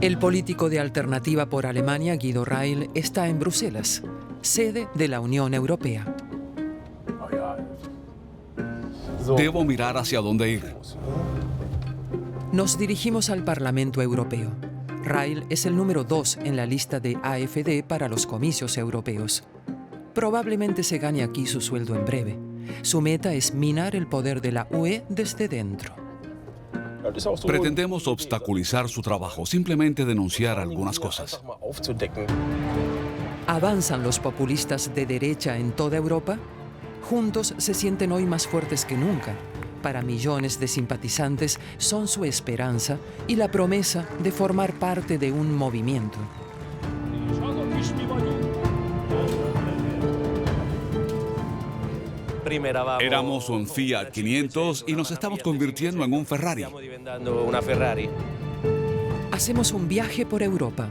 El político de Alternativa por Alemania, Guido Reil, está en Bruselas, sede de la Unión Europea. Debo mirar hacia dónde ir. Nos dirigimos al Parlamento Europeo. Reil es el número 2 en la lista de AfD para los comicios europeos. Probablemente se gane aquí su sueldo en breve. Su meta es minar el poder de la UE desde dentro. Pretendemos obstaculizar su trabajo, simplemente denunciar algunas cosas. ¿Avanzan los populistas de derecha en toda Europa? Juntos se sienten hoy más fuertes que nunca. Para millones de simpatizantes son su esperanza y la promesa de formar parte de un movimiento. Éramos un Fiat 500 y nos estamos convirtiendo en un Ferrari. Hacemos un viaje por Europa.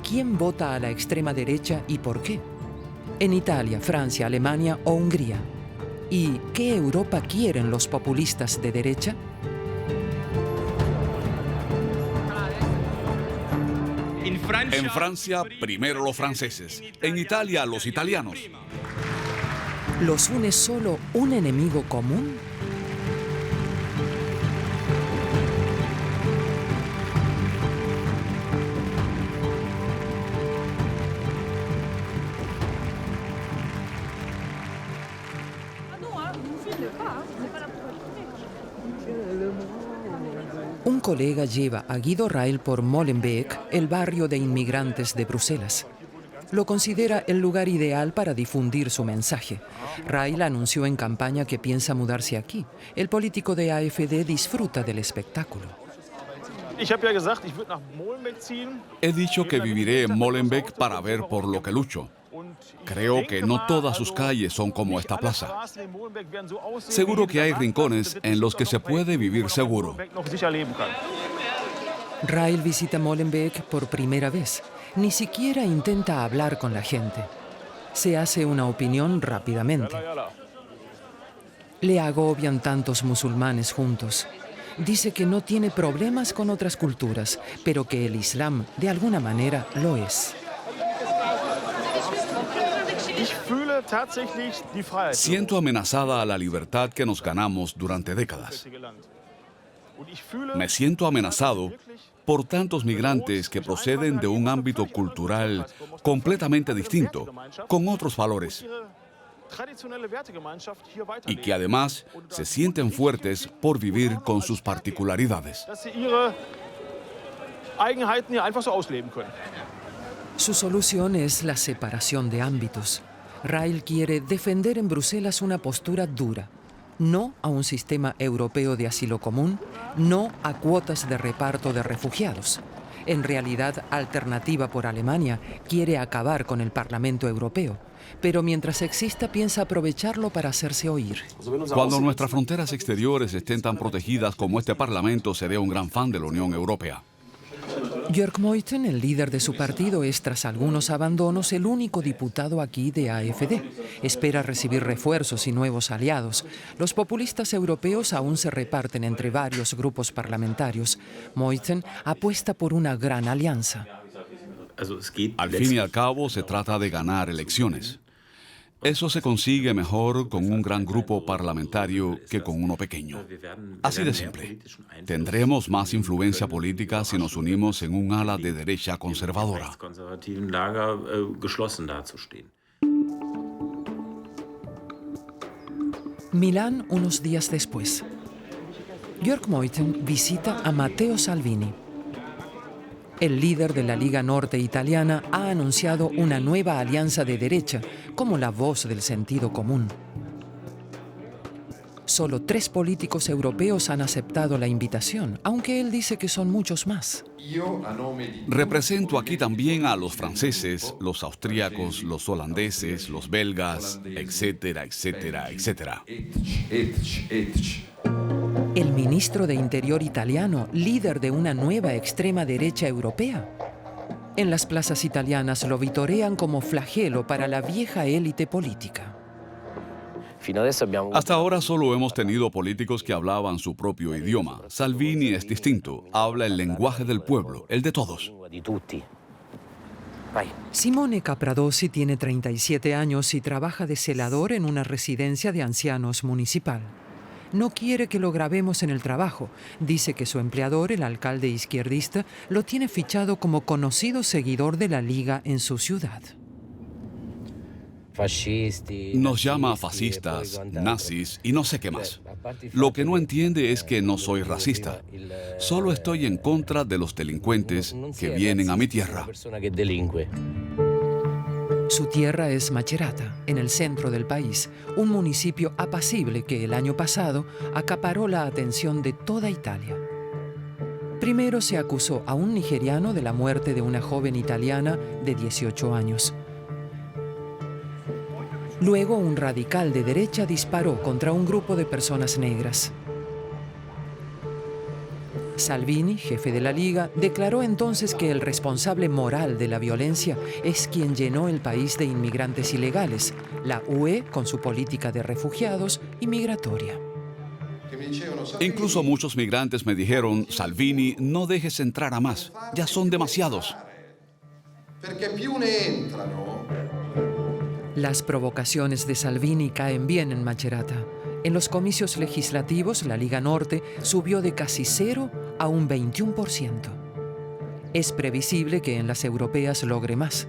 ¿Quién vota a la extrema derecha y por qué? En Italia, Francia, Alemania o Hungría. ¿Y qué Europa quieren los populistas de derecha? En Francia, primero los franceses. En Italia, los italianos. ¿Los une solo un enemigo común? Un colega lleva a Guido Reil por Molenbeek, el barrio de inmigrantes de Bruselas. Lo considera el lugar ideal para difundir su mensaje. Reil anunció en campaña que piensa mudarse aquí. El político de AfD disfruta del espectáculo. He dicho que viviré en Molenbeek para ver por lo que lucho. Creo que no todas sus calles son como esta plaza. Seguro que hay rincones en los que se puede vivir seguro. Reil visita Molenbeek por primera vez. Ni siquiera intenta hablar con la gente. Se hace una opinión rápidamente. Le agobian tantos musulmanes juntos. Dice que no tiene problemas con otras culturas, pero que el Islam, de alguna manera, lo es. Siento amenazada a la libertad que nos ganamos durante décadas. Me siento amenazado por tantos migrantes que proceden de un ámbito cultural completamente distinto, con otros valores, y que además se sienten fuertes por vivir con sus particularidades. Su solución es la separación de ámbitos. Reil quiere defender en Bruselas una postura dura. No a un sistema europeo de asilo común, no a cuotas de reparto de refugiados. En realidad, Alternativa por Alemania quiere acabar con el Parlamento Europeo, pero mientras exista piensa aprovecharlo para hacerse oír. Cuando nuestras fronteras exteriores estén tan protegidas como este Parlamento, seré un gran fan de la Unión Europea. Jörg Meuthen, el líder de su partido, es tras algunos abandonos el único diputado aquí de AfD. Espera recibir refuerzos y nuevos aliados. Los populistas europeos aún se reparten entre varios grupos parlamentarios. Meuthen apuesta por una gran alianza. Al fin y al cabo, se trata de ganar elecciones. Eso se consigue mejor con un gran grupo parlamentario que con uno pequeño. Así de simple. Tendremos más influencia política si nos unimos en un ala de derecha conservadora. Milán, unos días después. Jörg Meuthen visita a Matteo Salvini. El líder de la Liga Norte italiana ha anunciado una nueva alianza de derecha como la voz del sentido común. Solo 3 políticos europeos han aceptado la invitación, aunque él dice que son muchos más. Represento aquí también a los franceses, los austríacos, los holandeses, los belgas, etcétera, etcétera, etcétera. El ministro de Interior italiano, líder de una nueva extrema derecha europea. En las plazas italianas lo vitorean como flagelo para la vieja élite política. Hasta ahora solo hemos tenido políticos que hablaban su propio idioma. Salvini es distinto, habla el lenguaje del pueblo, el de todos. Simone Capradossi tiene 37 años y trabaja de celador en una residencia de ancianos municipal. No quiere que lo grabemos en el trabajo. Dice que su empleador, el alcalde izquierdista, lo tiene fichado como conocido seguidor de la Liga en su ciudad. Nos llama fascistas, nazis y no sé qué más. Lo que no entiende es que no soy racista. Solo estoy en contra de los delincuentes que vienen a mi tierra. Su tierra es Macerata, en el centro del país, un municipio apacible que el año pasado acaparó la atención de toda Italia. Primero se acusó a un nigeriano de la muerte de una joven italiana de 18 años. Luego, un radical de derecha disparó contra un grupo de personas negras. Salvini, jefe de la Liga, declaró entonces que el responsable moral de la violencia es quien llenó el país de inmigrantes ilegales, la UE con su política de refugiados y migratoria. Incluso muchos migrantes me dijeron, Salvini, no dejes entrar a más, ya son demasiados. Las provocaciones de Salvini caen bien en Macerata. En los comicios legislativos, la Liga Norte subió de casi 0 a un 21%. Es previsible que en las europeas logre más.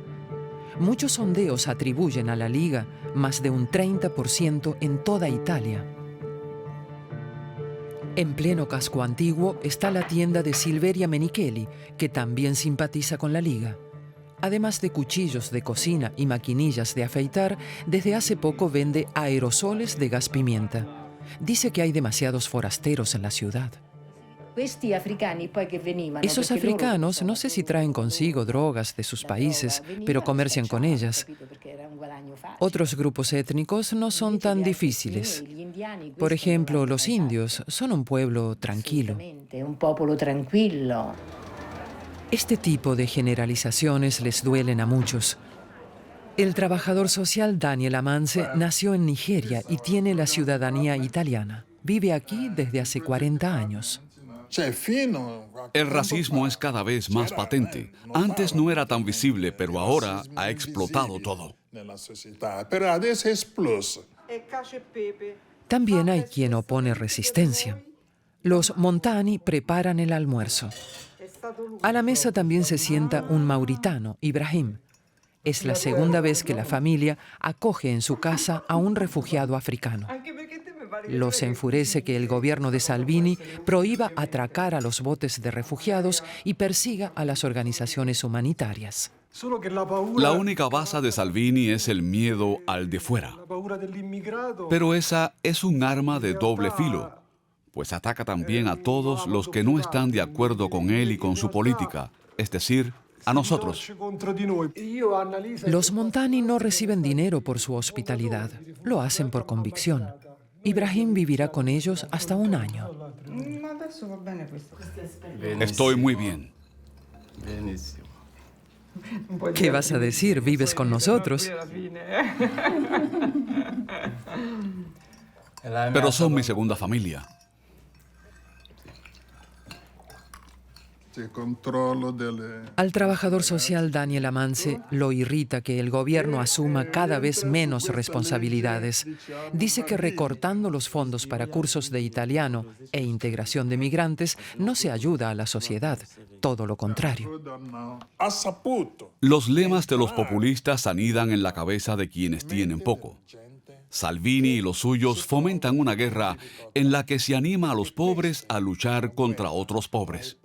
Muchos sondeos atribuyen a la Liga más de un 30% en toda Italia. En pleno casco antiguo está la tienda de Silveria Menichelli, que también simpatiza con la Liga. Además de cuchillos de cocina y maquinillas de afeitar, desde hace poco vende aerosoles de gas pimienta. Dice que hay demasiados forasteros en la ciudad. Esos africanos no sé si traen consigo drogas de sus países, pero comercian con ellas. Otros grupos étnicos no son tan difíciles. Por ejemplo, los indios son un pueblo tranquilo. Este tipo de generalizaciones les duelen a muchos. El trabajador social Daniel Amance nació en Nigeria y tiene la ciudadanía italiana. Vive aquí desde hace 40 años. El racismo es cada vez más patente. Antes no era tan visible, pero ahora ha explotado todo. También hay quien opone resistencia. Los Montani preparan el almuerzo. A la mesa también se sienta un mauritano, Ibrahim. Es la segunda vez que la familia acoge en su casa a un refugiado africano. Los enfurece que el gobierno de Salvini prohíba atracar a los botes de refugiados y persiga a las organizaciones humanitarias. La única base de Salvini es el miedo al de fuera. Pero esa es un arma de doble filo, pues ataca también a todos los que no están de acuerdo con él y con su política, es decir, a nosotros. Los Montani no reciben dinero por su hospitalidad, lo hacen por convicción. Ibrahim vivirá con ellos hasta un año. Estoy muy bien. ¿Qué vas a decir? ¿Vives con nosotros? Pero son mi segunda familia. Al trabajador social Daniel Amance lo irrita que el gobierno asuma cada vez menos responsabilidades. Dice que recortando los fondos para cursos de italiano e integración de migrantes no se ayuda a la sociedad, todo lo contrario. Los lemas de los populistas anidan en la cabeza de quienes tienen poco. Salvini y los suyos fomentan una guerra en la que se anima a los pobres a luchar contra otros pobres.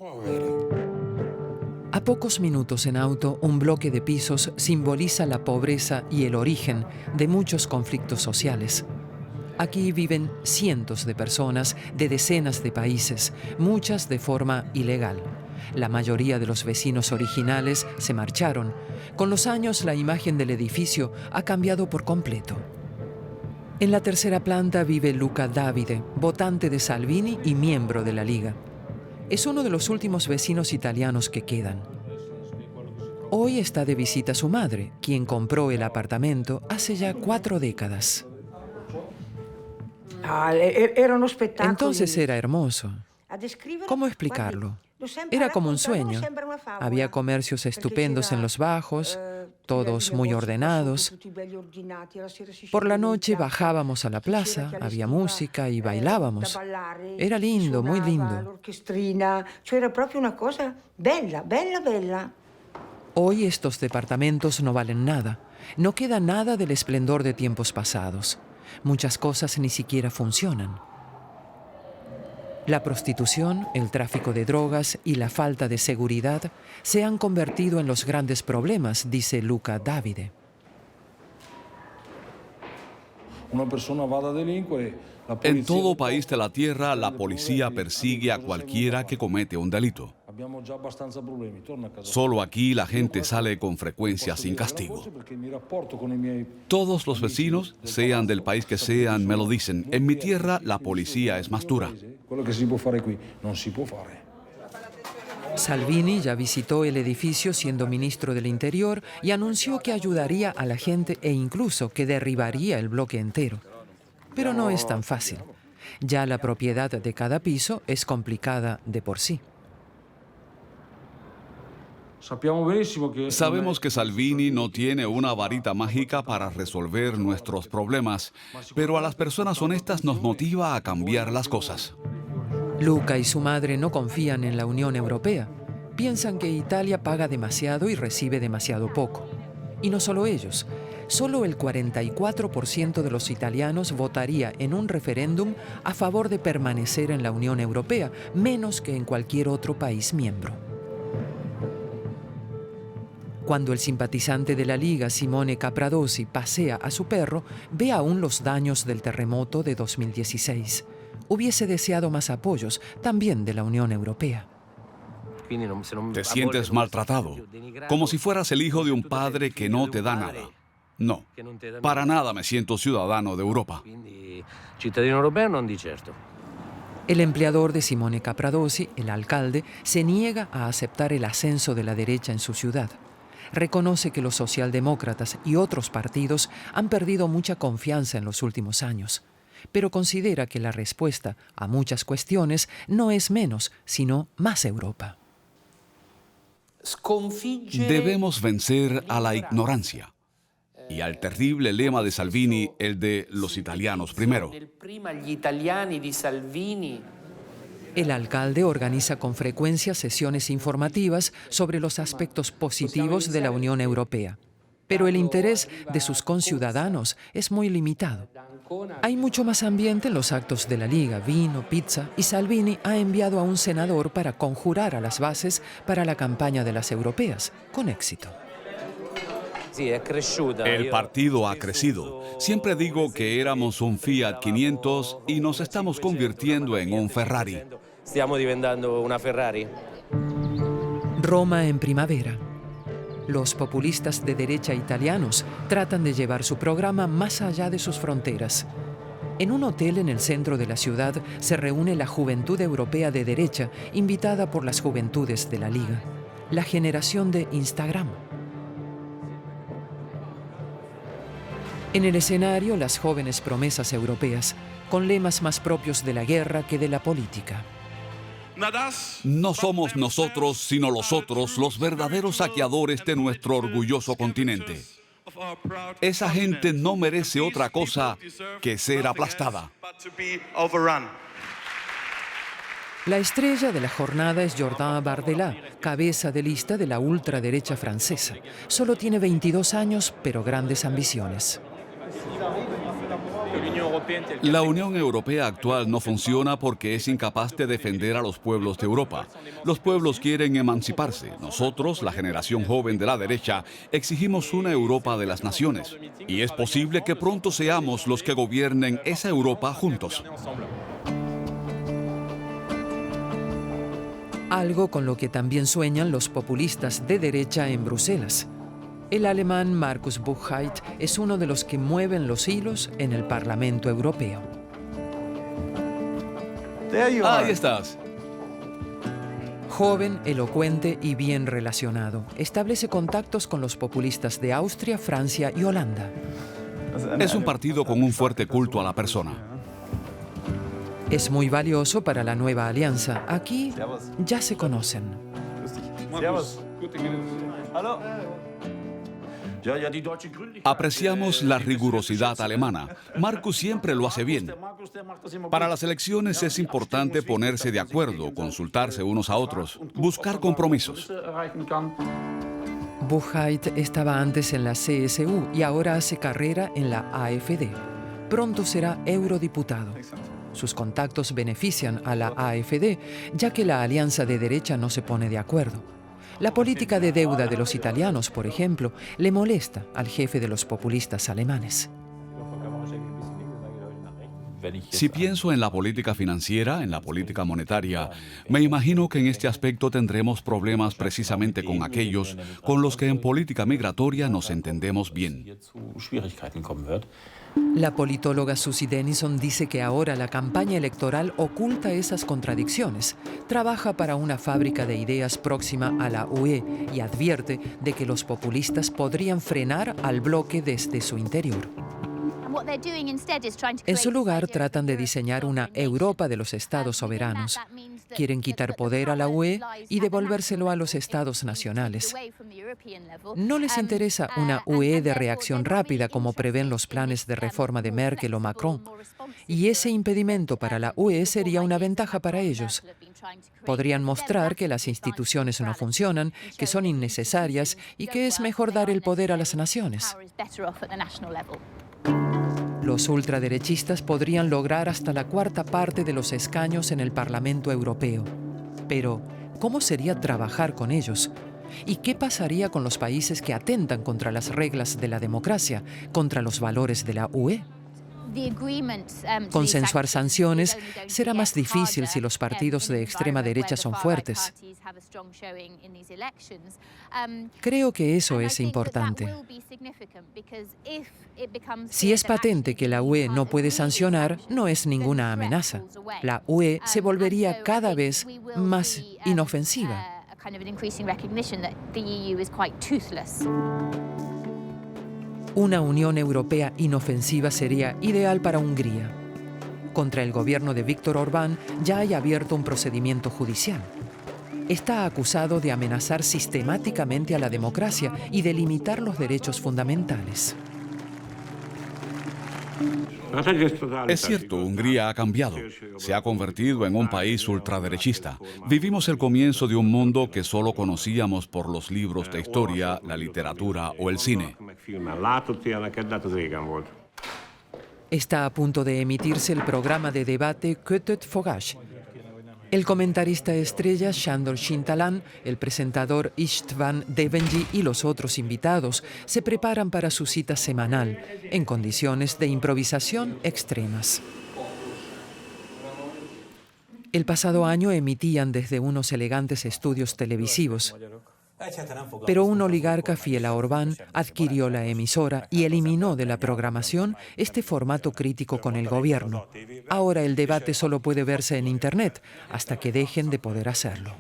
A pocos minutos en auto, un bloque de pisos simboliza la pobreza y el origen de muchos conflictos sociales. Aquí viven cientos de personas de decenas de países, muchas de forma ilegal. La mayoría de los vecinos originales se marcharon. Con los años, la imagen del edificio ha cambiado por completo. En la tercera planta vive Luca Davide, votante de Salvini y miembro de la Liga. Es uno de los últimos vecinos italianos que quedan. Hoy está de visita su madre, quien compró el apartamento hace ya 4 décadas. Entonces era hermoso. ¿Cómo explicarlo? Era como un sueño. Había comercios estupendos en los bajos, todos muy ordenados. Por la noche bajábamos a la plaza, había música y bailábamos. Era lindo, muy lindo. Era proprio una cosa bella, bella, bella. Hoy estos departamentos no valen nada. No queda nada del esplendor de tiempos pasados. Muchas cosas ni siquiera funcionan. La prostitución, el tráfico de drogas y la falta de seguridad se han convertido en los grandes problemas, dice Luca Davide. En todo país de la tierra, la policía persigue a cualquiera que comete un delito. Solo aquí la gente sale con frecuencia sin castigo. Todos los vecinos, sean del país que sean, me lo dicen. En mi tierra, la policía es más dura. Salvini ya visitó el edificio siendo ministro del Interior y anunció que ayudaría a la gente e incluso que derribaría el bloque entero. Pero no es tan fácil. Ya la propiedad de cada piso es complicada de por sí. Sabemos que Salvini no tiene una varita mágica para resolver nuestros problemas, pero a las personas honestas nos motiva a cambiar las cosas. Luca y su madre no confían en la Unión Europea. Piensan que Italia paga demasiado y recibe demasiado poco. Y no solo ellos. Solo el 44% de los italianos votaría en un referéndum a favor de permanecer en la Unión Europea, menos que en cualquier otro país miembro. Cuando el simpatizante de la Liga, Simone Capradossi, pasea a su perro, ve aún los daños del terremoto de 2016. Hubiese deseado más apoyos, también de la Unión Europea. Te sientes maltratado, como si fueras el hijo de un padre que no te da nada. No, para nada me siento ciudadano de Europa. El empleador de Simone Capradossi, el alcalde, se niega a aceptar el ascenso de la derecha en su ciudad. Reconoce que los socialdemócratas y otros partidos han perdido mucha confianza en los últimos años, pero considera que la respuesta a muchas cuestiones no es menos, sino más Europa. Debemos vencer a la ignorancia y al terrible lema de Salvini, el de los italianos primero. El alcalde organiza con frecuencia sesiones informativas sobre los aspectos positivos de la Unión Europea, pero el interés de sus conciudadanos es muy limitado. Hay mucho más ambiente en los actos de la Liga, vino, pizza, y Salvini ha enviado a un senador para conjurar a las bases para la campaña de las europeas, con éxito. El partido ha crecido. Siempre digo que éramos un Fiat 500 y nos estamos convirtiendo en un Ferrari. Stiamo diventando una Ferrari. Roma en primavera. Los populistas de derecha italianos tratan de llevar su programa más allá de sus fronteras. En un hotel en el centro de la ciudad se reúne la juventud europea de derecha, invitada por las juventudes de la Liga, la generación de Instagram. En el escenario, las jóvenes promesas europeas, con lemas más propios de la guerra que de la política. No somos nosotros, sino los otros, los verdaderos saqueadores de nuestro orgulloso continente. Esa gente no merece otra cosa que ser aplastada. La estrella de la jornada es Jordan Bardella, cabeza de lista de la ultraderecha francesa. Solo tiene 22 años, pero grandes ambiciones. La Unión Europea actual no funciona porque es incapaz de defender a los pueblos de Europa. Los pueblos quieren emanciparse. Nosotros, la generación joven de la derecha, exigimos una Europa de las naciones. Y es posible que pronto seamos los que gobiernen esa Europa juntos. Algo con lo que también sueñan los populistas de derecha en Bruselas. El alemán Markus Buchheit es uno de los que mueven los hilos en el Parlamento Europeo. Ahí estás. Joven, elocuente y bien relacionado, establece contactos con los populistas de Austria, Francia y Holanda. Es un partido con un fuerte culto a la persona. Es muy valioso para la nueva alianza. Aquí ya se conocen. Apreciamos la rigurosidad alemana. Markus siempre lo hace bien. Para las elecciones es importante ponerse de acuerdo, consultarse unos a otros, buscar compromisos. Buchheit estaba antes en la CSU y ahora hace carrera en la AfD. Pronto será eurodiputado. Sus contactos benefician a la AfD, ya que la alianza de derecha no se pone de acuerdo. La política de deuda de los italianos, por ejemplo, le molesta al jefe de los populistas alemanes. Si pienso en la política financiera, en la política monetaria, me imagino que en este aspecto tendremos problemas precisamente con aquellos con los que en política migratoria nos entendemos bien. La politóloga Susie Dennison dice que ahora la campaña electoral oculta esas contradicciones. Trabaja para una fábrica de ideas próxima a la UE y advierte de que los populistas podrían frenar al bloque desde su interior. En su lugar, tratan de diseñar una Europa de los estados soberanos. Quieren quitar poder a la UE y devolvérselo a los estados nacionales. No les interesa una UE de reacción rápida como prevén los planes de reforma de Merkel o Macron. Y ese impedimento para la UE sería una ventaja para ellos. Podrían mostrar que las instituciones no funcionan, que son innecesarias y que es mejor dar el poder a las naciones. Los ultraderechistas podrían lograr hasta la cuarta parte de los escaños en el Parlamento Europeo. Pero, ¿cómo sería trabajar con ellos? ¿Y qué pasaría con los países que atentan contra las reglas de la democracia, contra los valores de la UE? Consensuar sanciones será más difícil si los partidos de extrema derecha son fuertes. Creo que eso es importante. Si es patente que la UE no puede sancionar, no es ninguna amenaza. La UE se volvería cada vez más inofensiva. Una Unión Europea inofensiva sería ideal para Hungría. Contra el gobierno de Viktor Orbán ya hay abierto un procedimiento judicial. Está acusado de amenazar sistemáticamente a la democracia y de limitar los derechos fundamentales. Es cierto, Hungría ha cambiado. Se ha convertido en un país ultraderechista. Vivimos el comienzo de un mundo que solo conocíamos por los libros de historia, la literatura o el cine. Está a punto de emitirse el programa de debate Kötet Fogás. El comentarista estrella Sándor Sintalán, el presentador István Devenyi y los otros invitados se preparan para su cita semanal, en condiciones de improvisación extremas. El pasado año emitían desde unos elegantes estudios televisivos. Pero un oligarca fiel a Orbán adquirió la emisora y eliminó de la programación este formato crítico con el gobierno. Ahora el debate solo puede verse en Internet hasta que dejen de poder hacerlo.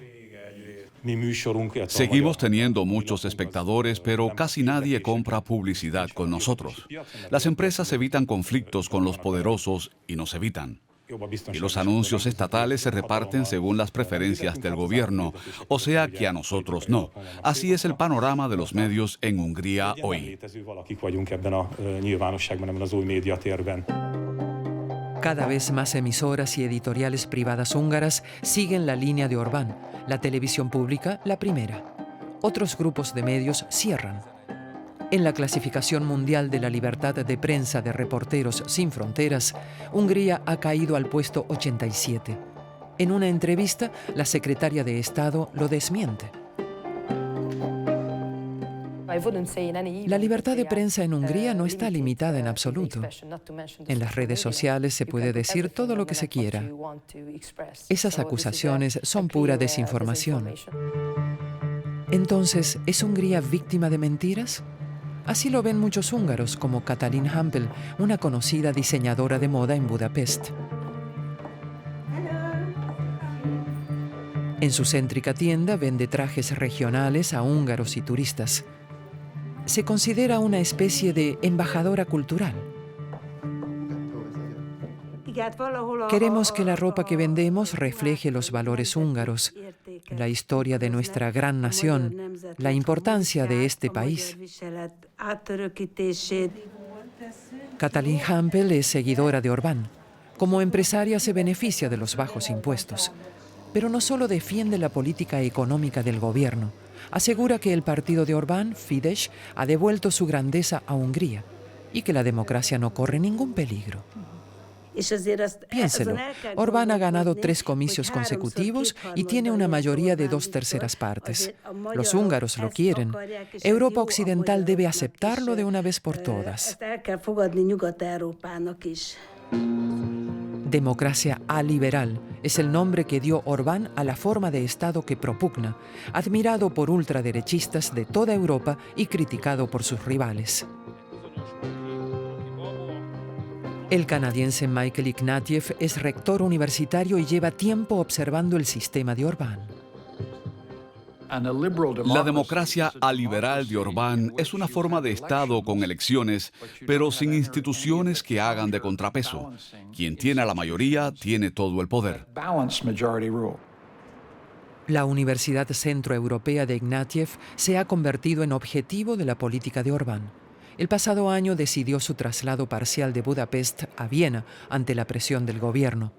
Seguimos teniendo muchos espectadores, pero casi nadie compra publicidad con nosotros. Las empresas evitan conflictos con los poderosos y nos evitan. Y los anuncios estatales se reparten según las preferencias del gobierno, o sea que a nosotros no. Así es el panorama de los medios en Hungría hoy. Cada vez más emisoras y editoriales privadas húngaras siguen la línea de Orbán. La televisión pública, la primera. Otros grupos de medios cierran. En la clasificación mundial de la libertad de prensa de Reporteros Sin Fronteras, Hungría ha caído al puesto 87. En una entrevista, la secretaria de Estado lo desmiente. La libertad de prensa en Hungría no está limitada en absoluto. En las redes sociales se puede decir todo lo que se quiera. Esas acusaciones son pura desinformación. Entonces, ¿es Hungría víctima de mentiras? Así lo ven muchos húngaros, como Katalin Hampel, una conocida diseñadora de moda en Budapest. En su céntrica tienda vende trajes regionales a húngaros y turistas. Se considera una especie de embajadora cultural. Queremos que la ropa que vendemos refleje los valores húngaros, la historia de nuestra gran nación, la importancia de este país. Katalin Hampel es seguidora de Orbán. Como empresaria se beneficia de los bajos impuestos. Pero no solo defiende la política económica del gobierno. Asegura que el partido de Orbán, Fidesz, ha devuelto su grandeza a Hungría y que la democracia no corre ningún peligro. Piénselo, Orbán ha ganado 3 comicios consecutivos y tiene una mayoría de 2/3 partes. Los húngaros lo quieren. Europa Occidental debe aceptarlo de una vez por todas. Democracia aliberal es el nombre que dio Orbán a la forma de Estado que propugna, admirado por ultraderechistas de toda Europa y criticado por sus rivales. El canadiense Michael Ignatieff es rector universitario y lleva tiempo observando el sistema de Orbán. La democracia aliberal de Orbán es una forma de Estado con elecciones, pero sin instituciones que hagan de contrapeso. Quien tiene la mayoría tiene todo el poder. La Universidad Centroeuropea de Ignatieff se ha convertido en objetivo de la política de Orbán. El pasado año decidió su traslado parcial de Budapest a Viena ante la presión del gobierno.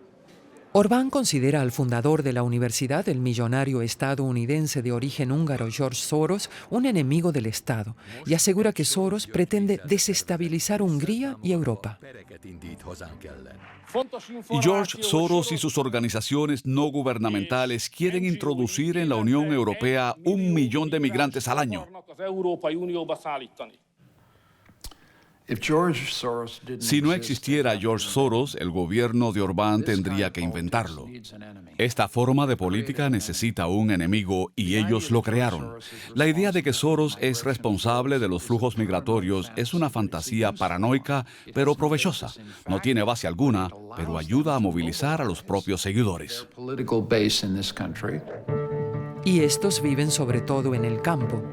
Orbán considera al fundador de la universidad, el millonario estadounidense de origen húngaro George Soros, un enemigo del Estado y asegura que Soros pretende desestabilizar Hungría y Europa. George Soros y sus organizaciones no gubernamentales quieren introducir en la Unión Europea 1 millón de migrantes al año. Si no existiera George Soros, el gobierno de Orbán tendría que inventarlo. Esta forma de política necesita un enemigo y ellos lo crearon. La idea de que Soros es responsable de los flujos migratorios es una fantasía paranoica, pero provechosa. No tiene base alguna, pero ayuda a movilizar a los propios seguidores. Y estos viven sobre todo en el campo.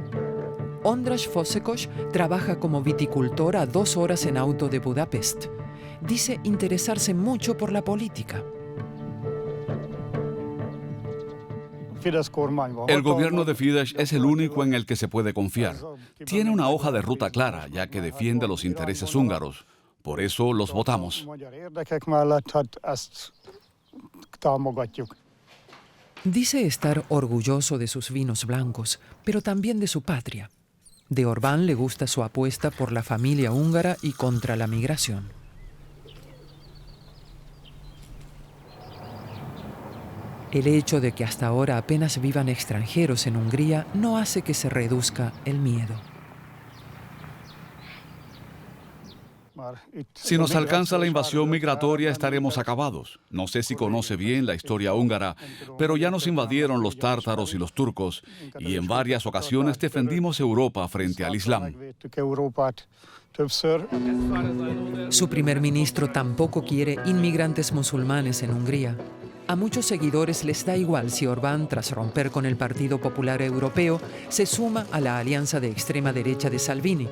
Ondras Fosekos trabaja como viticultor a 2 horas en auto de Budapest. Dice interesarse mucho por la política. El gobierno de Fidesz es el único en el que se puede confiar. Tiene una hoja de ruta clara, ya que defiende los intereses húngaros. Por eso los votamos. Dice estar orgulloso de sus vinos blancos, pero también de su patria. De Orbán le gusta su apuesta por la familia húngara y contra la migración. El hecho de que hasta ahora apenas vivan extranjeros en Hungría no hace que se reduzca el miedo. Si nos alcanza la invasión migratoria, estaremos acabados. No sé si conoce bien la historia húngara, pero ya nos invadieron los tártaros y los turcos, y en varias ocasiones defendimos Europa frente al Islam. Su primer ministro tampoco quiere inmigrantes musulmanes en Hungría. A muchos seguidores les da igual si Orbán, tras romper con el Partido Popular Europeo, se suma a la alianza de extrema derecha de Salvini.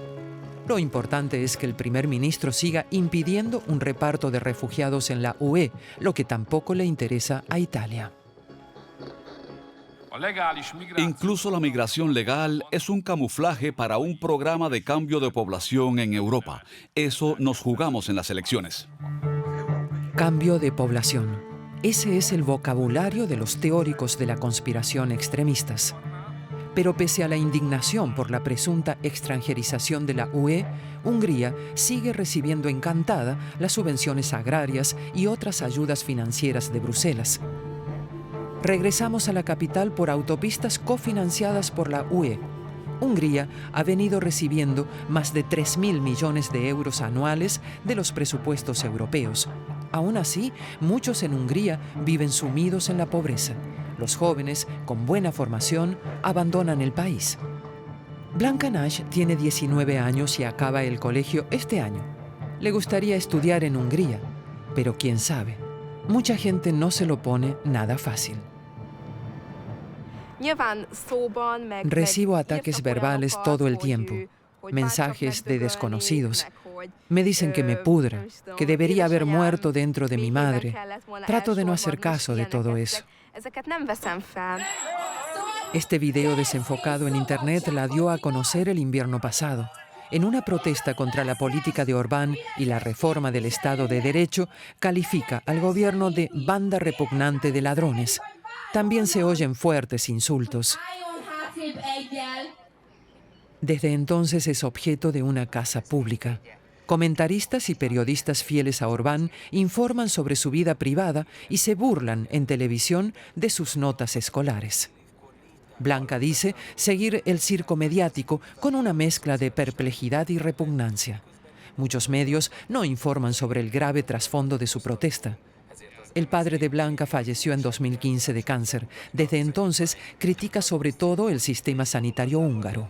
Lo importante es que el primer ministro siga impidiendo un reparto de refugiados en la UE, lo que tampoco le interesa a Italia. Incluso la migración legal es un camuflaje para un programa de cambio de población en Europa. Eso nos jugamos en las elecciones. Cambio de población. Ese es el vocabulario de los teóricos de la conspiración extremistas. Pero pese a la indignación por la presunta extranjerización de la UE, Hungría sigue recibiendo encantada las subvenciones agrarias y otras ayudas financieras de Bruselas. Regresamos a la capital por autopistas cofinanciadas por la UE. Hungría ha venido recibiendo más de 3.000 millones de euros anuales de los presupuestos europeos. Aún así, muchos en Hungría viven sumidos en la pobreza. Los jóvenes, con buena formación, abandonan el país. Blanca Nash tiene 19 años y acaba el colegio este año. Le gustaría estudiar en Hungría, pero quién sabe. Mucha gente no se lo pone nada fácil. Recibo ataques verbales todo el tiempo. mensajes de desconocidos. Me dicen que me pudra, que debería haber muerto dentro de mi madre. Trato de no hacer caso de todo eso. Este video desenfocado en Internet la dio a conocer el invierno pasado. En una protesta contra la política de Orbán y la reforma del Estado de Derecho, califica al gobierno de banda repugnante de ladrones. También se oyen fuertes insultos. Desde entonces es objeto de una casa pública. Comentaristas y periodistas fieles a Orbán informan sobre su vida privada y se burlan en televisión de sus notas escolares. Blanca dice seguir el circo mediático con una mezcla de perplejidad y repugnancia. Muchos medios no informan sobre el grave trasfondo de su protesta. El padre de Blanca falleció en 2015 de cáncer. Desde entonces critica sobre todo el sistema sanitario húngaro.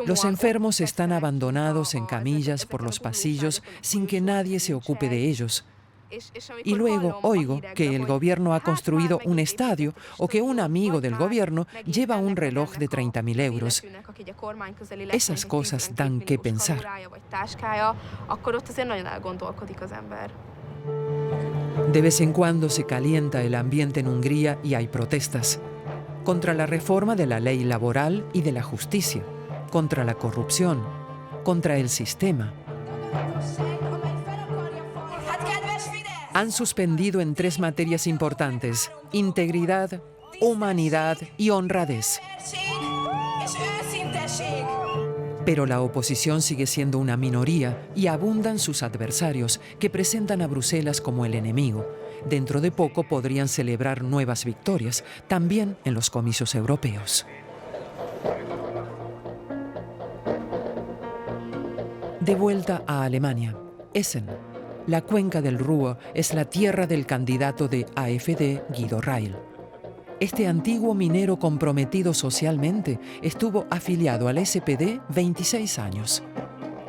Los enfermos están abandonados en camillas por los pasillos sin que nadie se ocupe de ellos. Y luego oigo que el gobierno ha construido un estadio o que un amigo del gobierno lleva un reloj de 30.000 euros. Esas cosas dan que pensar. De vez en cuando se calienta el ambiente en Hungría y hay protestas. Contra la reforma de la ley laboral y de la justicia, contra la corrupción, contra el sistema. Han suspendido en 3 materias importantes: integridad, humanidad y honradez. Pero la oposición sigue siendo una minoría y abundan sus adversarios, que presentan a Bruselas como el enemigo. Dentro de poco podrían celebrar nuevas victorias, también en los comicios europeos. De vuelta a Alemania, Essen. La cuenca del Ruhr es la tierra del candidato de AfD, Guido Reil. Este antiguo minero comprometido socialmente estuvo afiliado al SPD 26 años.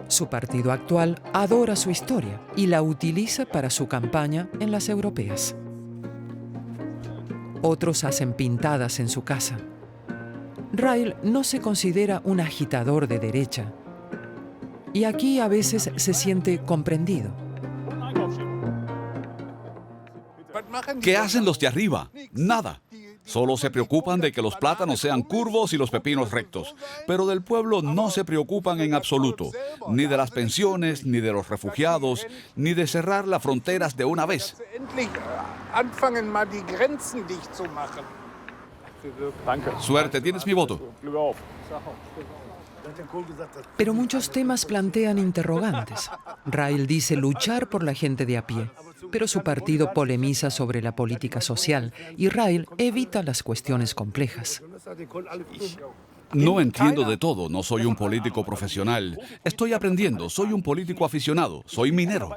Su partido actual adora su historia y la utiliza para su campaña en las europeas. Otros hacen pintadas en su casa. Reil no se considera un agitador de derecha. Y aquí a veces se siente comprendido. ¿Qué hacen los de arriba? Nada. Solo se preocupan de que los plátanos sean curvos y los pepinos rectos. Pero del pueblo no se preocupan en absoluto. Ni de las pensiones, ni de los refugiados, ni de cerrar las fronteras de una vez. Suerte, tienes mi voto. Pero muchos temas plantean interrogantes. Reil dice luchar por la gente de a pie, pero su partido polemiza sobre la política social y Reil evita las cuestiones complejas. No entiendo de todo, no soy un político profesional. Estoy aprendiendo, soy un político aficionado, soy minero.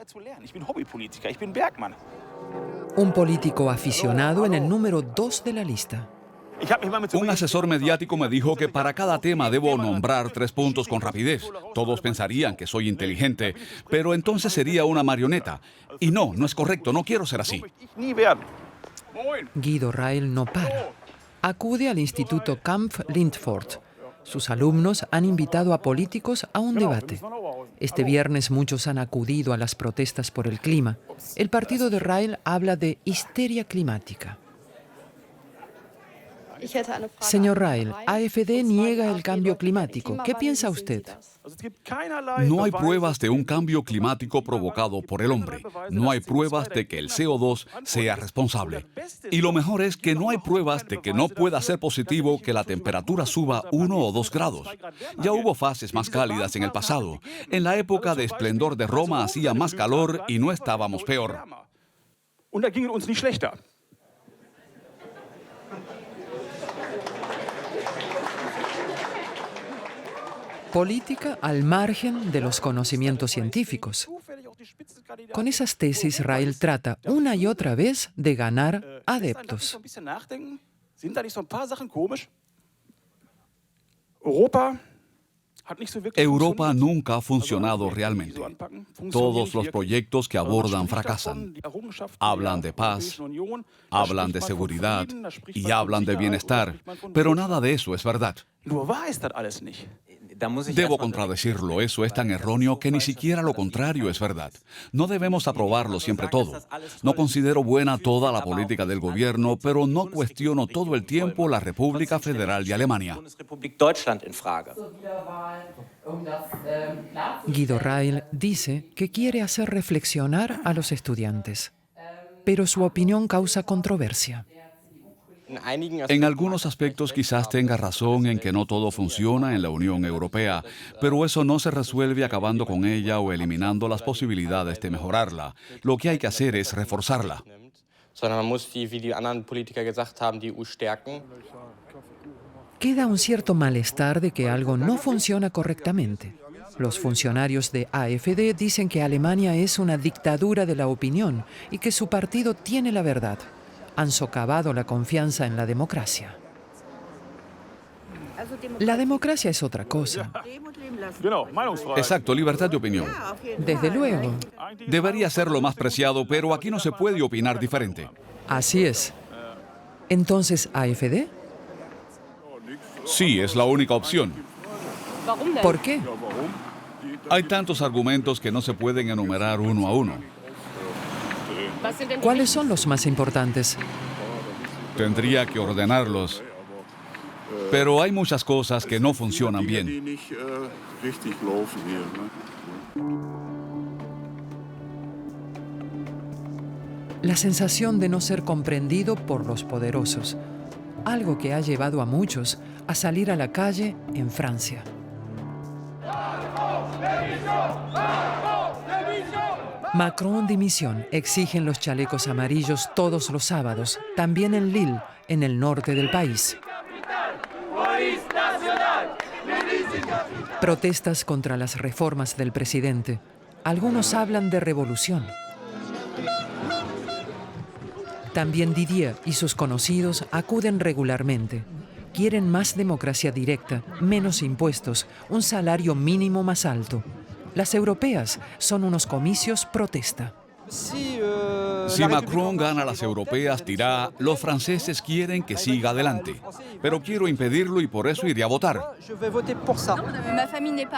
Un político aficionado en el número 2 de la lista. Un asesor mediático me dijo que para cada tema debo nombrar 3 puntos con rapidez. Todos pensarían que soy inteligente, pero entonces sería una marioneta. Y no es correcto, no quiero ser así. Guido Reil no para. Acude al Instituto Kampf Lindfort. Sus alumnos han invitado a políticos a un debate. Este viernes muchos han acudido a las protestas por el clima. El partido de Reil habla de histeria climática. Señor Reil, AfD niega el cambio climático. ¿Qué piensa usted? No hay pruebas de un cambio climático provocado por el hombre. No hay pruebas de que el CO2 sea responsable. Y lo mejor es que no hay pruebas de que no pueda ser positivo que la temperatura suba 1 o 2 grados. Ya hubo fases más cálidas en el pasado. En la época de esplendor de Roma hacía más calor y no estábamos peor. Política al margen de los conocimientos científicos. Con esas tesis, Reil trata una y otra vez de ganar adeptos. Europa nunca ha funcionado realmente. Todos los proyectos que abordan fracasan. Hablan de paz, hablan de seguridad y hablan de bienestar, pero nada de eso es verdad. Debo contradecirlo, eso es tan erróneo que ni siquiera lo contrario es verdad. No debemos aprobarlo siempre todo. No considero buena toda la política del gobierno, pero no cuestiono todo el tiempo la República Federal de Alemania. Guido Reil dice que quiere hacer reflexionar a los estudiantes, pero su opinión causa controversia. En algunos aspectos quizás tenga razón en que no todo funciona en la Unión Europea, pero eso no se resuelve acabando con ella o eliminando las posibilidades de mejorarla. Lo que hay que hacer es reforzarla. Queda un cierto malestar de que algo no funciona correctamente. Los funcionarios de AfD dicen que Alemania es una dictadura de la opinión y que su partido tiene la verdad. Han socavado la confianza en la democracia. La democracia es otra cosa. Exacto, libertad de opinión. Desde luego. Debería ser lo más preciado, pero aquí no se puede opinar diferente. Así es. Entonces, ¿AfD? Sí, es la única opción. ¿Por qué? Hay tantos argumentos que no se pueden enumerar uno a uno. ¿Cuáles son los más importantes? Tendría que ordenarlos. Pero hay muchas cosas que no funcionan bien. La sensación de no ser comprendido por los poderosos, algo que ha llevado a muchos a salir a la calle en Francia. Macron dimisión, exigen los chalecos amarillos todos los sábados, también en Lille, en el norte del país. Protestas contra las reformas del presidente. Algunos hablan de revolución. También Didier y sus conocidos acuden regularmente. Quieren más democracia directa, menos impuestos, un salario mínimo más alto. Las europeas son unos comicios protesta. Si Macron gana las europeas, dirá, los franceses quieren que siga adelante. Pero quiero impedirlo y por eso iré a votar.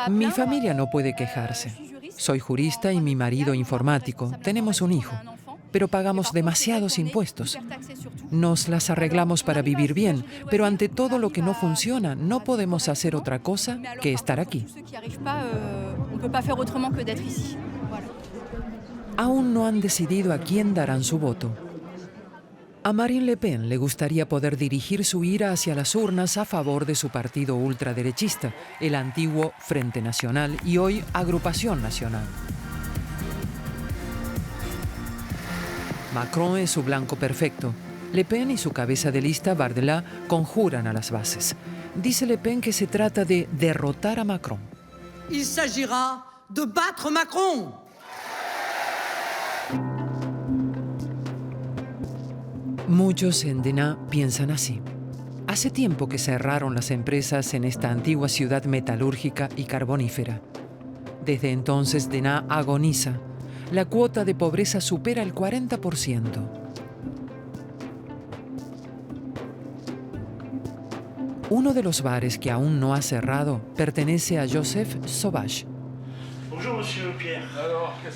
Mi familia no puede quejarse. Soy jurista y mi marido informático. Tenemos un hijo, pero pagamos demasiados impuestos. Nos las arreglamos para vivir bien, pero ante todo lo que no funciona, no podemos hacer otra cosa que estar aquí. Aún no han decidido a quién darán su voto. A Marine Le Pen le gustaría poder dirigir su ira hacia las urnas a favor de su partido ultraderechista, el antiguo Frente Nacional y hoy Agrupación Nacional. Macron es su blanco perfecto. Le Pen y su cabeza de lista, Bardella, conjuran a las bases. Dice Le Pen que se trata de derrotar a Macron. Il s'agira de battre Macron. Muchos en Denain piensan así. Hace tiempo que cerraron las empresas en esta antigua ciudad metalúrgica y carbonífera. Desde entonces Denain agoniza. La cuota de pobreza supera el 40%. Uno de los bares que aún no ha cerrado pertenece a Joseph Sauvage.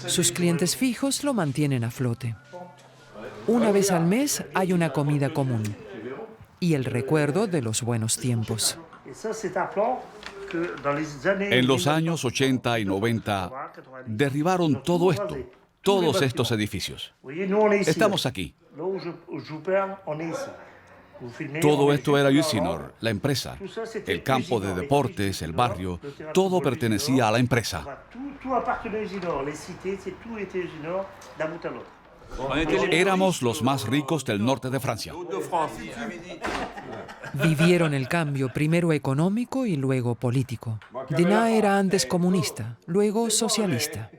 Sus clientes fijos lo mantienen a flote. Una vez al mes hay una comida común y el recuerdo de los buenos tiempos. En los años 80 y 90 derribaron todo esto, todos estos edificios. Estamos aquí. Todo esto era Usinor, la empresa. El campo de deportes, el barrio, todo pertenecía a la empresa. Éramos los más ricos del norte de Francia. Vivieron el cambio primero económico y luego político. Denain era antes comunista, luego socialista.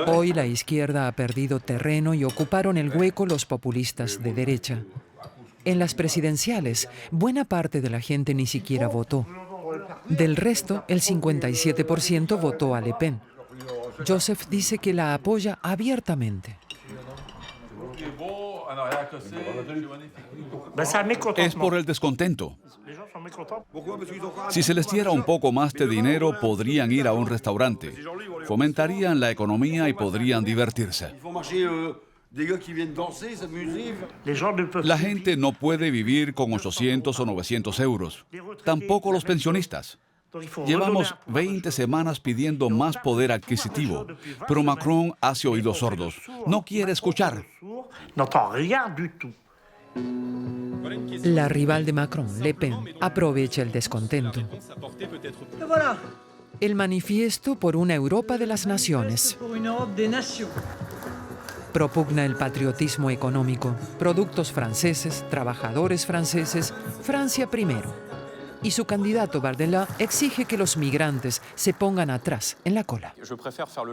Hoy la izquierda ha perdido terreno y ocuparon el hueco los populistas de derecha. En las presidenciales, buena parte de la gente ni siquiera votó. Del resto, el 57% votó a Le Pen. Joseph dice que la apoya abiertamente. Es por el descontento. Si se les diera un poco más de dinero, podrían ir a un restaurante, fomentarían la economía y podrían divertirse. La gente no puede vivir con 800 o 900 euros, tampoco los pensionistas. Llevamos 20 semanas pidiendo más poder adquisitivo, pero Macron hace oídos sordos. No quiere escuchar. La rival de Macron, Le Pen, aprovecha el descontento. El manifiesto por una Europa de las naciones. Propugna el patriotismo económico, productos franceses, trabajadores franceses, Francia primero. Y su candidato Bardella exige que los migrantes se pongan atrás, en la cola.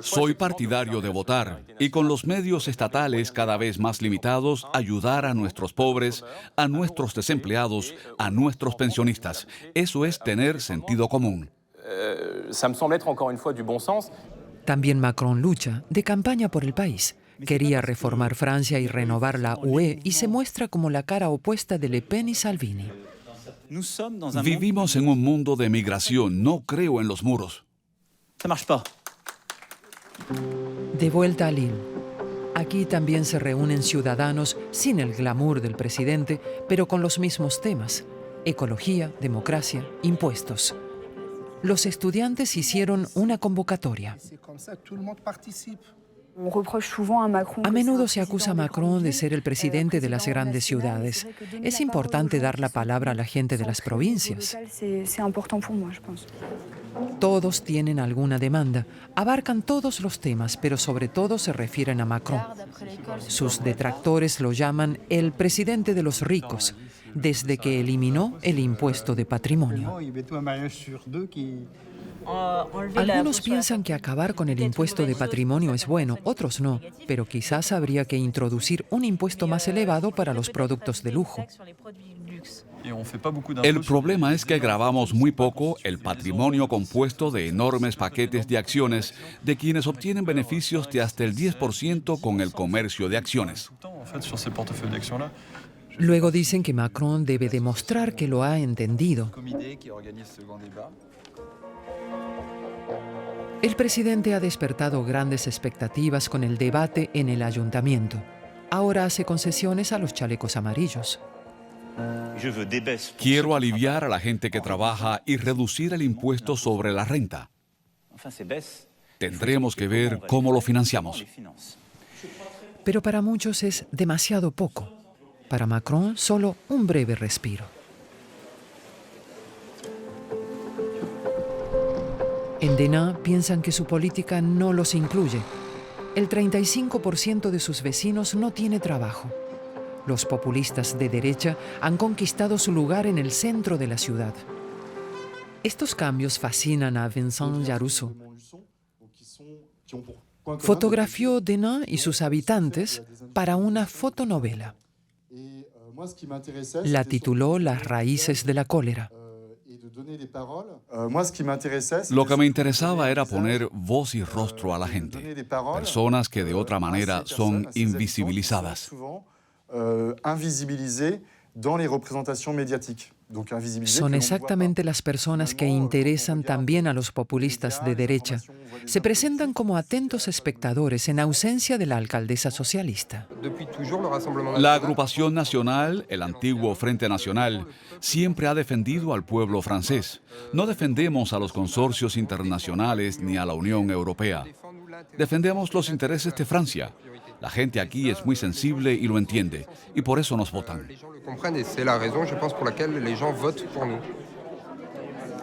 Soy partidario de votar y con los medios estatales cada vez más limitados, ayudar a nuestros pobres, a nuestros desempleados, a nuestros pensionistas. Eso es tener sentido común. También Macron lucha de campaña por el país. Quería reformar Francia y renovar la UE y se muestra como la cara opuesta de Le Pen y Salvini. Vivimos en un mundo de migración. No creo en los muros. De vuelta a Lille. Aquí también se reúnen ciudadanos sin el glamour del presidente, pero con los mismos temas: ecología, democracia, impuestos. Los estudiantes hicieron una convocatoria. A menudo se acusa a Macron de ser el presidente de las grandes ciudades. Es importante dar la palabra a la gente de las provincias. Todos tienen alguna demanda, abarcan todos los temas, pero sobre todo se refieren a Macron. Sus detractores lo llaman el presidente de los ricos, desde que eliminó el impuesto de patrimonio. Algunos piensan que acabar con el impuesto de patrimonio es bueno, otros no, pero quizás habría que introducir un impuesto más elevado para los productos de lujo. El problema es que gravamos muy poco el patrimonio compuesto de enormes paquetes de acciones de quienes obtienen beneficios de hasta el 10% con el comercio de acciones. Luego dicen que Macron debe demostrar que lo ha entendido. El presidente ha despertado grandes expectativas con el debate en el ayuntamiento. Ahora hace concesiones a los chalecos amarillos. Quiero aliviar a la gente que trabaja y reducir el impuesto sobre la renta. Tendremos que ver cómo lo financiamos. Pero para muchos es demasiado poco. Para Macron, solo un breve respiro. En Denain piensan que su política no los incluye. El 35% de sus vecinos no tiene trabajo. Los populistas de derecha han conquistado su lugar en el centro de la ciudad. Estos cambios fascinan a Vincent Jarusso. Fotografió Denain y sus habitantes para una fotonovela. La tituló Las raíces de la cólera. Lo que me interesaba era poner voz y rostro a la gente, personas que de otra manera son invisibilizadas. Son exactamente las personas que interesan también a los populistas de derecha. Se presentan como atentos espectadores en ausencia de la alcaldesa socialista. La agrupación nacional, el antiguo Frente Nacional, siempre ha defendido al pueblo francés. No defendemos a los consorcios internacionales ni a la Unión Europea. Defendemos los intereses de Francia. La gente aquí es muy sensible y lo entiende, y por eso nos votan.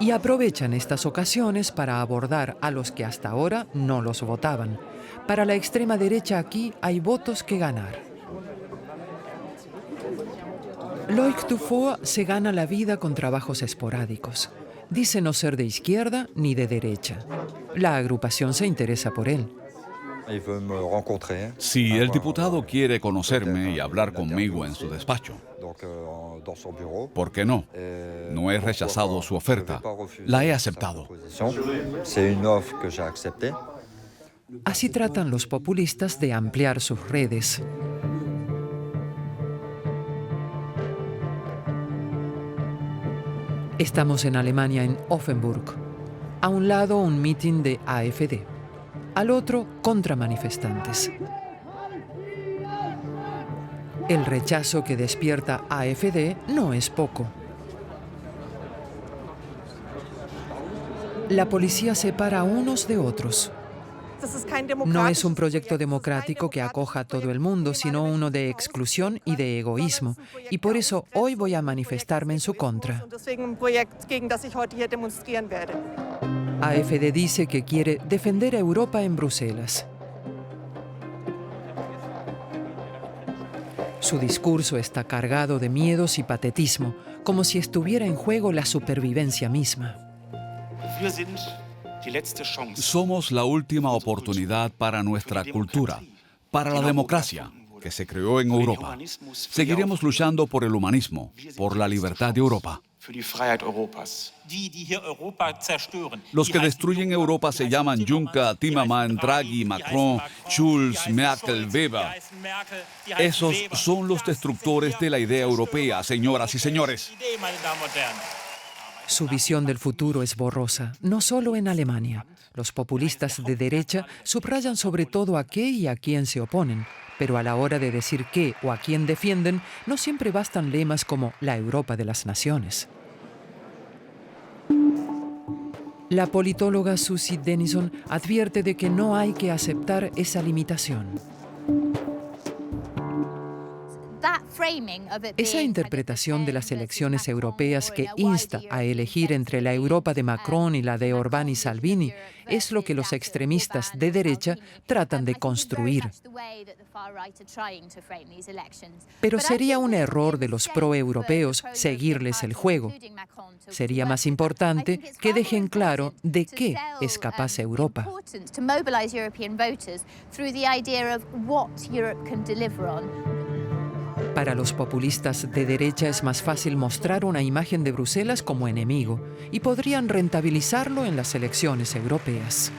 Y aprovechan estas ocasiones para abordar a los que hasta ahora no los votaban. Para la extrema derecha aquí hay votos que ganar. Loïc Dufault se gana la vida con trabajos esporádicos. Dice no ser de izquierda ni de derecha. La agrupación se interesa por él. Si el diputado quiere conocerme y hablar conmigo en su despacho, ¿por qué no? No he rechazado su oferta, la he aceptado. Así tratan los populistas de ampliar sus redes. Estamos en Alemania, en Offenburg. A un lado un mitin de AfD, al otro contramanifestantes. El rechazo que despierta AfD no es poco. La policía separa a unos de otros. No es un proyecto democrático que acoja a todo el mundo, sino uno de exclusión y de egoísmo. Y por eso hoy voy a manifestarme en su contra. AfD dice que quiere defender a Europa en Bruselas. Su discurso está cargado de miedos y patetismo, como si estuviera en juego la supervivencia misma. Somos la última oportunidad para nuestra cultura, para la democracia, que se creó en Europa. Seguiremos luchando por el humanismo, por la libertad de Europa. Los que destruyen Europa se llaman Juncker, Timmermans, Draghi, Macron, Schulz, Merkel, Weber. Esos son los destructores de la idea europea, señoras y señores. Su visión del futuro es borrosa, no solo en Alemania. Los populistas de derecha subrayan sobre todo a qué y a quién se oponen, pero a la hora de decir qué o a quién defienden, no siempre bastan lemas como la Europa de las naciones. La politóloga Susie Dennison advierte de que no hay que aceptar esa limitación. Esa interpretación de las elecciones europeas que insta a elegir entre la Europa de Macron y la de Orbán y Salvini es lo que los extremistas de derecha tratan de construir. Pero sería un error de los proeuropeos seguirles el juego. Sería más importante que dejen claro de qué es capaz Europa. Para los populistas de derecha es más fácil mostrar una imagen de Bruselas como enemigo y podrían rentabilizarlo en las elecciones europeas.